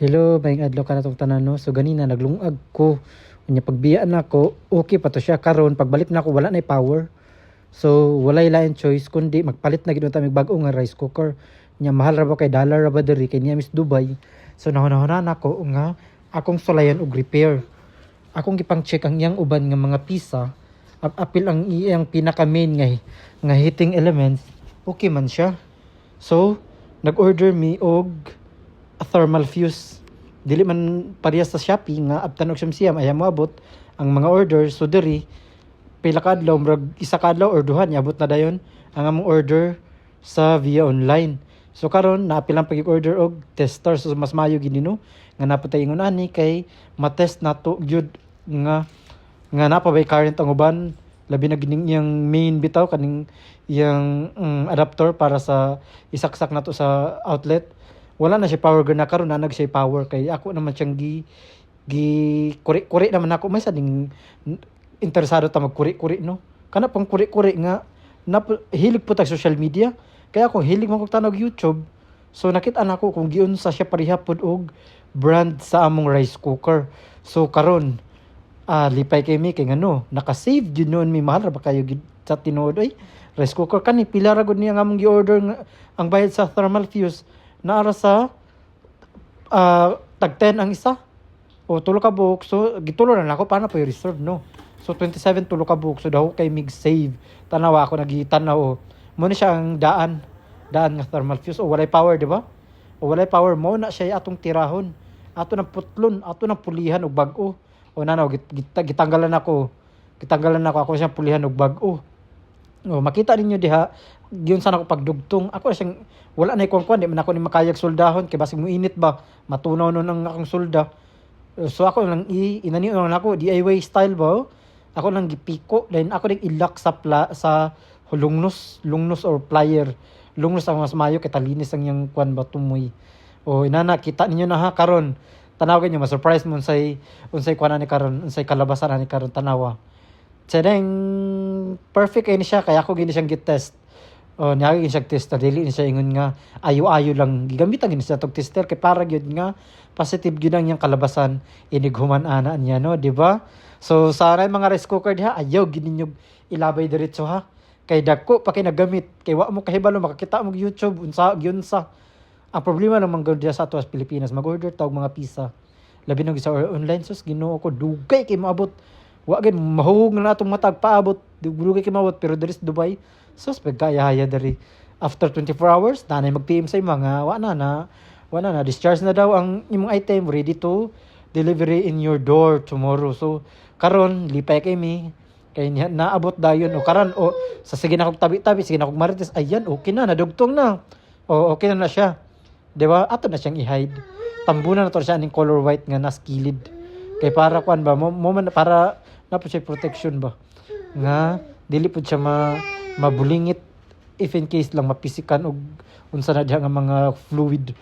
Hello, maing adlaw ka na tong tanan no. So ganina naglungag ko. Unya pagbiyaan nako, okay pa to siya karon pagbalik nako wala na power. So walay lain choice kundi magpalit na gid ta mig bag-o nga rice cooker. Nya mahal ra ba kay dollar ra ba diri kay niya Miss Dubai. So nahuna-huna nako nga akong sulayan og repair. Akong gipang check ang iyang uban nga mga pisa. Apil ang iyang pinaka main nga heating elements. Okay man siya. So nag-order mi og a thermal fuse. Dili man parehas sa Shopee nga abtan og siyam ay moabot ang mga order. So diri pila ka adlaw murag isa ka adlaw or duha niabot na dayon ang among order sa via online. So karon naapilang pag-order og tester. So mas maayo gid no nga napatay ingon ani kay matest nato gyud nga napabay current ang uban labi na gining iyang main bitaw kaning iyang adapter para sa isaksak nato sa outlet. Wala na siya power na karon na nag siya power kay ako naman siyang gi kuri naman ako may sading interesado ta magkuri-kuri no kana pang kuri-kuri nga hilig po tag social media kaya ako hilig man kog tanog YouTube. So nakita nako kung giunsa siya pareha pod og brand sa among rice cooker. So karon lipay kay mi kay ngano naka-save jud noon mi mahal ra ba kayo sa tinuod ay rice cooker kani pila ra gud niya nga among gi-order nga ang bayad sa thermal fuse naara sa tag 10 ang isa o tulo ka buok. So gitulo na ako paano po yung reserve no. So 27 tulo ka buok so daw kay mig save tanawa ako nagitanaw mo ni siya ang daan nga thermal fuse o walay power di ba o walay power mo na siya atong tirahon ato nang putlon ato nang pulihan og bag-o o nanaw gitanggalan ako ako siyang pulihan og bag-o. O makita ninyo diha giyon sana ako pagdugtong ako siyang wala na ikong di man ako ni makayag soldahon kay basig mo init ba matunaw nun ang akong solda. So ako lang inaniyo lang ako DIY style ba ako lang gipiko then ako ning ilak sa lungnos or plier lungnos ang mas mayo kay talinis ang yang kwan ba tumoy. O inana kita ninyo na ha karon tanaw niyo ma-surprise mo unsay kwan ni karon unsay kalabasan ni karon tanawa. Sedeng perfect ni siya kaya ako gini siyang git-test. O niya gini siyang tester dili ni siya ingon nga ayo-ayo lang gigamitan gini siya tog tester kay para gyud nga positive gyud ang yang kalabasan inighuman ana niya no di ba? So sa mga rice cooker diha ayaw gid ninyo ilabay diretso ha kay dagko pa kay nagamit kay wa mo kahibalo makakita mo YouTube unsa gyud sa ang problema naman gud diha sa ato as Pilipinas mag-order tawag mga pizza labi na sa online sus Ginoo ko dugay kay maabot wa gid mahug na atong matag paabot dugay kay maabot pero diri sa Dubai sus pagkaya dari after 24 hours nanay mag-PM sa mga wa na discharge na daw ang imong item ready to delivery in your door tomorrow. So karon lipay kay mi kay naabot dayon o karon o sa sige na kog tabi-tabi sige na kog marites ayan okay na nadugtong na o okay na siya di ba ato na siyang i-hide tambunan na to siya ning color white nga nas kilid kay para kuan ba mo man para na po siya protection ba nga dili pud siya mabulingit if in case lang mapisikan og unsa na diha nga mga fluid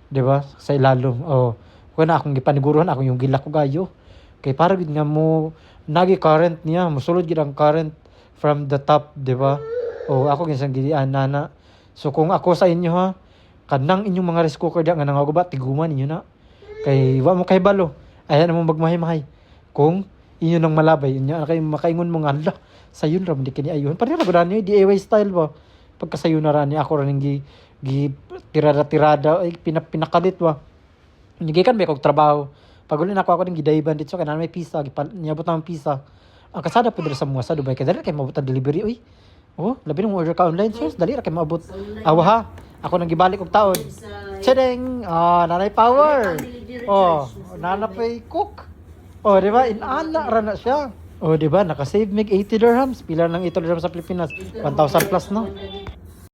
di ba sa ilalom. O kuna akong gipaniguruhan ako yung gila ko gayo kay para gid nga mo nagi current niya mosulod gid ang current from the top di ba. O ako ginsang gidian nana. So kung ako sa inyo ha kanang inyong mga rice cooker diha nga nangaguba tiguman ninyo na kay wa mo kahibalo ayan mo magmahay-mahay kung inyo nang malabay inyo kay makaingon mo nga la sayon ra man di kini ayun pare ra gud ani DIY style ba pagkasayon na ra ni ako ra ning gi tirada ay pinakalit ba nigikan ba kog trabaho paguli na ako ning gidayban dito kay na may pizza niabot na ang pizza ang kasada pud sa mga sa Dubai kay dali kay maabot ang delivery oy oh labi nang order ka online sus dali ra kay maabot awa ha ako nang gibalik og taon chedeng nanay power nanay cook di ba inana ra na siya di ba naka-save mig 80 dirhams pila nang 80 dirhams sa Pilipinas 1,000 plus no